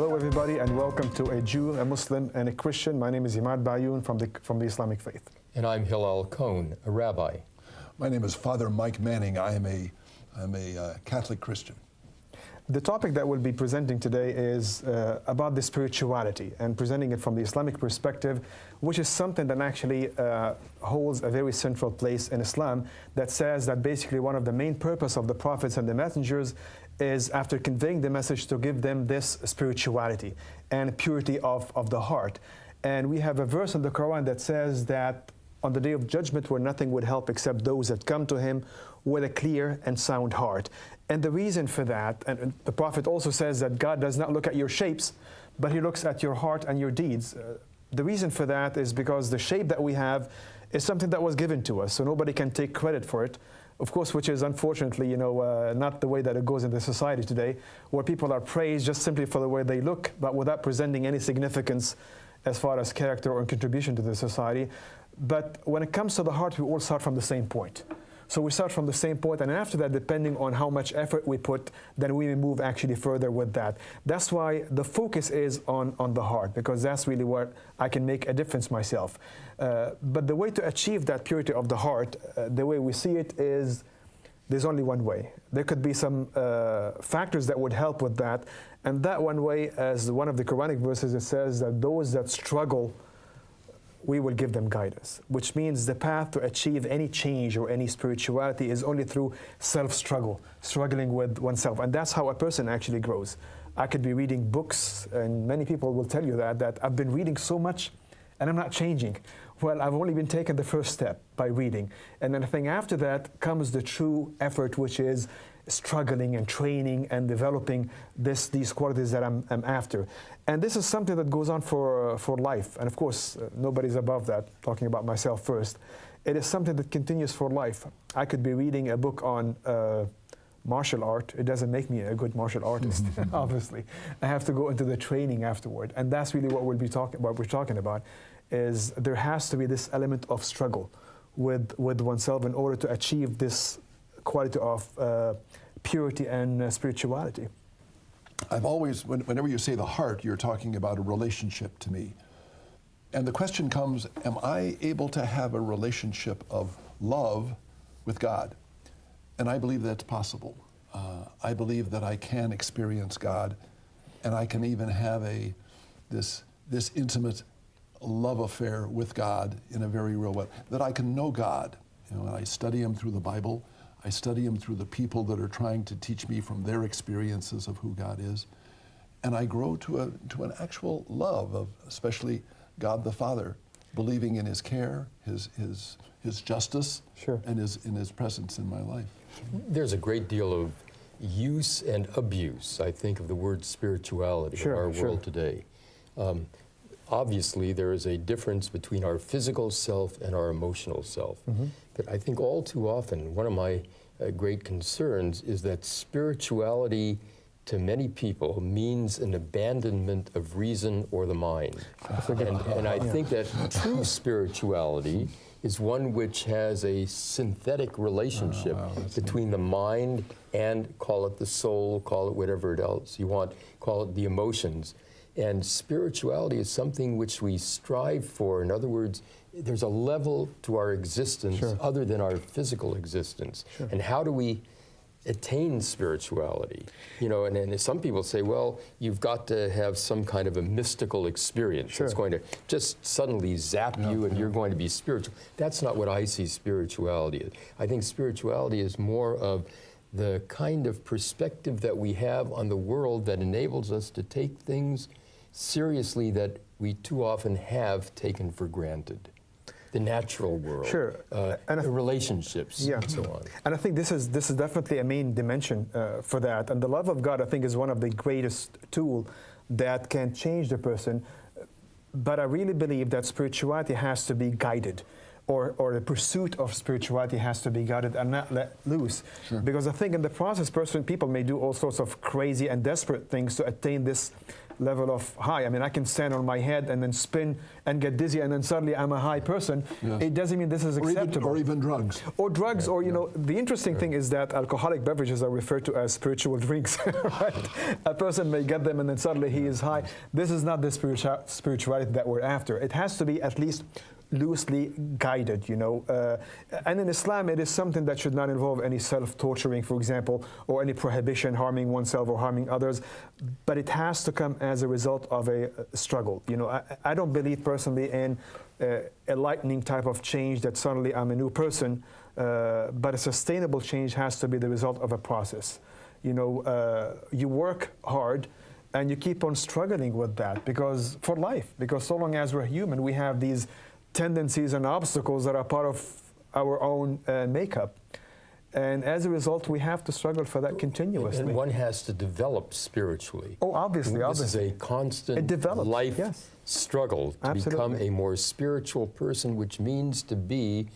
Hello everybody and welcome to a Jew, a Muslim and a Christian. My name is Imad Bayoun from the Islamic faith. And I'm Hillel Cohn, a rabbi. My name is Father Mike Manning. I'm a Catholic Christian. The topic that we'll be presenting today is about the spirituality and presenting it from the Islamic perspective, which is something that actually holds a very central place in Islam, that says that basically one of the main purpose of the prophets and the messengers is, after conveying the message, to give them this spirituality and purity of the heart. And we have a verse in the Quran that says that on the day of judgment where nothing would help except those that come to him with a clear and sound heart. And the reason for that, and the Prophet also says that God does not look at your shapes, but he looks at your heart and your deeds. The reason for that is because the shape that we have is something that was given to us, so nobody can take credit for it. Of course, which is unfortunately, not the way that it goes in the society today, where people are praised just simply for the way they look, but without presenting any significance as far as character or contribution to the society. But when it comes to the heart, we all start from the same point. So we start from the same point, and after that, depending on how much effort we put, then we move actually further with that. That's why the focus is on the heart, because that's really where I can make a difference myself. But the way to achieve that purity of the heart, the way we see it is, there's only one way. There could be some factors that would help with that, and that one way, as one of the Quranic verses, it says that those that struggle, we will give them guidance, which means the path to achieve any change or any spirituality is only through self-struggle, struggling with oneself. And that's how a person actually grows. I could be reading books, and many people will tell you that I've been reading so much and I'm not changing. Well, I've only been taking the first step by reading. And then I think after that comes the true effort, which is struggling and training and developing these qualities that I'm after. And this is something that goes on for life. And of course, nobody's above that, talking about myself first. It is something that continues for life. I could be reading a book on martial art. It doesn't make me a good martial artist, obviously. I have to go into the training afterward. And that's really what we're talking about, is there has to be this element of struggle with oneself in order to achieve this quality of purity and spirituality. I've always, whenever you say the heart, you're talking about a relationship to me. And the question comes, am I able to have a relationship of love with God? And I believe that's possible. I believe that I can experience God, and I can even have this intimate love affair with God in a very real way, that I can know God. And I study Him through the Bible. I study Him through the people that are trying to teach me from their experiences of who God is. And I grow to an actual love of especially God the Father, believing in His care, His justice, sure, and in His presence in my life. There's a great deal of use and abuse, I think, of the word spirituality in our world today. Obviously, there is a difference between our physical self and our emotional self. But I think all too often, one of my great concerns is that spirituality to many people means an abandonment of reason or the mind. And I think that true spirituality is one which has a synthetic relationship between the mind and, call it the soul, call it whatever else you want, call it the emotions. And spirituality is something which we strive for. In other words, there's a level to our existence other than our physical existence. And how do we attain spirituality? And some people say, well, you've got to have some kind of a mystical experience. It's going to just suddenly zap you and you're going to be spiritual. That's not what I see spirituality as. I think spirituality is more of the kind of perspective that we have on the world that enables us to take things seriously that we too often have taken for granted. The natural world, and relationships, and so on. And I think this is definitely a main dimension for that. And the love of God, I think, is one of the greatest tools that can change the person. But I really believe that spirituality has to be guided, or the pursuit of spirituality has to be guided and not let loose. Because I think in the process, people may do all sorts of crazy and desperate things to attain this level of high. I mean, I can stand on my head and then spin and get dizzy, and then suddenly I'm a high person. Yes. It doesn't mean this is acceptable. Or even drugs. Or drugs, or, you know, the interesting thing is that alcoholic beverages are referred to as spiritual drinks, right? A person may get them and then suddenly he is high. This is not the spirituality that we're after. It has to be at least loosely guided, you know. And in Islam, it is something that should not involve any self-torturing, for example, or any prohibition harming oneself or harming others. But it has to come as a result of a struggle. You know, I don't believe personally in a lightning type of change that suddenly I'm a new person, but a sustainable change has to be the result of a process. You know, you work hard and you keep on struggling with that because for life, because so long as we're human, we have these tendencies and obstacles that are part of our own makeup. And as a result, we have to struggle for that continuously. And one has to develop spiritually. Oh, obviously, This is a constant life struggle to become a more spiritual person, which means to be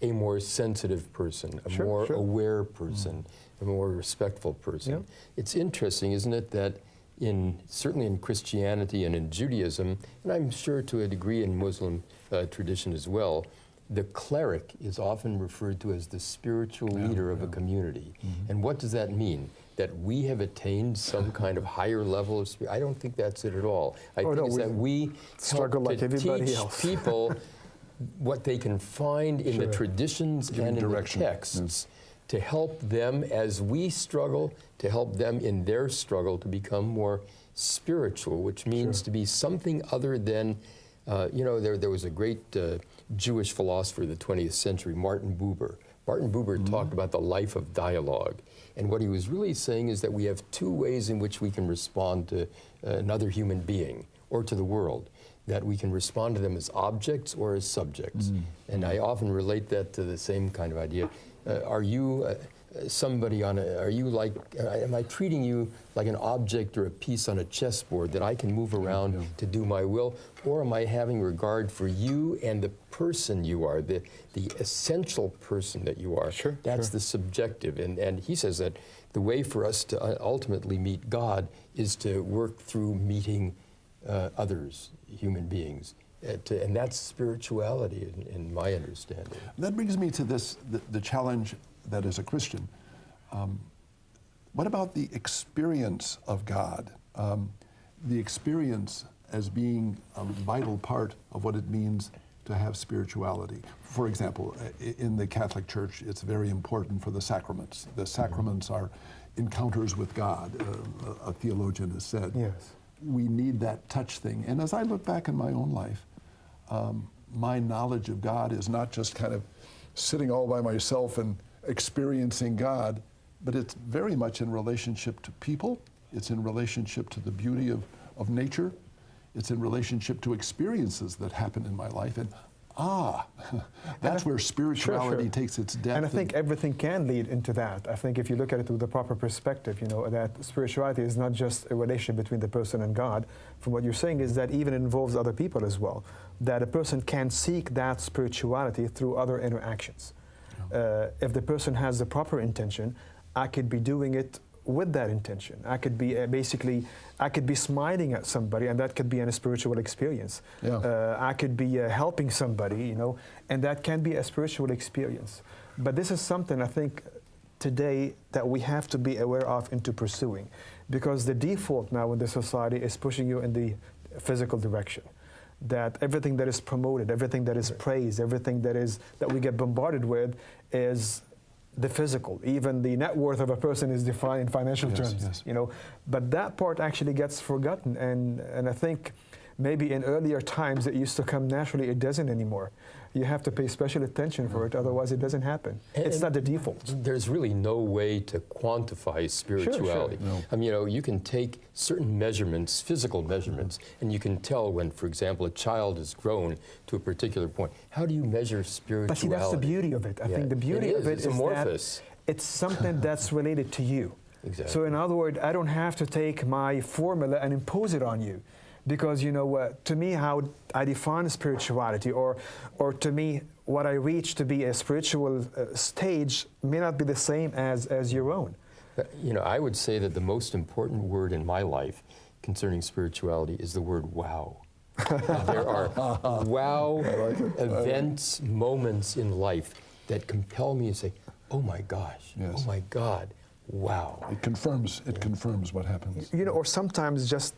a more sensitive person, a more aware person, a more respectful person. Yeah. It's interesting, isn't it, that certainly in Christianity and in Judaism, and I'm sure to a degree in Muslim tradition as well, the cleric is often referred to as the spiritual leader of a community. And what does that mean? That we have attained some kind of higher level of spirit? I don't think that's it at all. I think it's that we struggle like everybody else. Teach people what they can find in the traditions and in the texts to help them as we struggle, to help them in their struggle to become more spiritual, which means to be something other than, you know, there was a great Jewish philosopher of the 20th century, Martin Buber. Martin Buber talked about the life of dialogue. And what he was really saying is that we have two ways in which we can respond to another human being or to the world. That we can respond to them as objects or as subjects. And I often relate that to the same kind of idea. Are you somebody are you like, am I treating you like an object or a piece on a chessboard that I can move around to do my will? Or am I having regard for you and the person you are, the essential person that you are? That's the subjective. And he says that the way for us to ultimately meet God is to work through meeting others, human beings. And that's spirituality in my understanding. That brings me to this, the challenge that as a Christian, what about the experience of God? The experience as being a vital part of what it means to have spirituality. For example, in the Catholic Church, it's very important for the sacraments. The sacraments are encounters with God, a theologian has said. Yes. We need that touch thing. And as I look back in my own life, my knowledge of God is not just kind of sitting all by myself and experiencing God, but it's very much in relationship to people. It's in relationship to the beauty of nature. It's in relationship to experiences that happen in my life. And that's where spirituality takes its depth. And I think everything can lead into that. I think if you look at it with the proper perspective, you know, that spirituality is not just a relationship between the person and God. From what you're saying is that even involves other people as well. That a person can seek that spirituality through other interactions. If the person has the proper intention, I could be doing it with that intention. I could be I could be smiling at somebody, and that could be a spiritual experience. I could be helping somebody, you know, and that can be a spiritual experience. But this is something I think today that we have to be aware of into pursuing, because the default now in the society is pushing you in the physical direction. That everything that is promoted, everything that is praised, everything that we get bombarded with is the physical. Even the net worth of a person is defined in financial terms, you know. But that part actually gets forgotten, and I think maybe in earlier times it used to come naturally. It doesn't anymore. You have to pay special attention for it, otherwise it doesn't happen. It's not the default. There's really no way to quantify spirituality. No. I mean, you know, you can take certain measurements, physical measurements, and you can tell when, for example, a child has grown to a particular point. How do you measure spirituality? But see, that's the beauty of it. I think the beauty of it is amorphous. That it's something that's related to you. Exactly. So in other words, I don't have to take my formula and impose it on you. Because, you know, to me, how I define spirituality, or to me, what I reach to be a spiritual stage may not be the same as your own. You know, I would say that the most important word in my life concerning spirituality is the word wow. There are wow events, moments in life that compel me to say, oh my gosh, Yes. oh my God, wow. It confirms what happens. You know, or sometimes just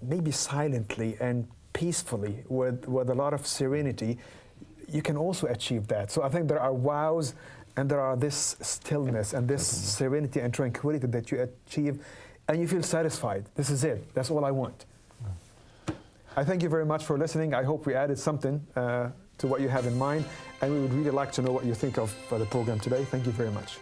maybe silently and peacefully with a lot of serenity, you can also achieve that. So I think there are wows and there are this stillness and this serenity and tranquility that you achieve and you feel satisfied. This is it. That's all I want. I thank you very much for listening. I hope we added something to what you have in mind, and we would really like to know what you think of the program today. Thank you very much.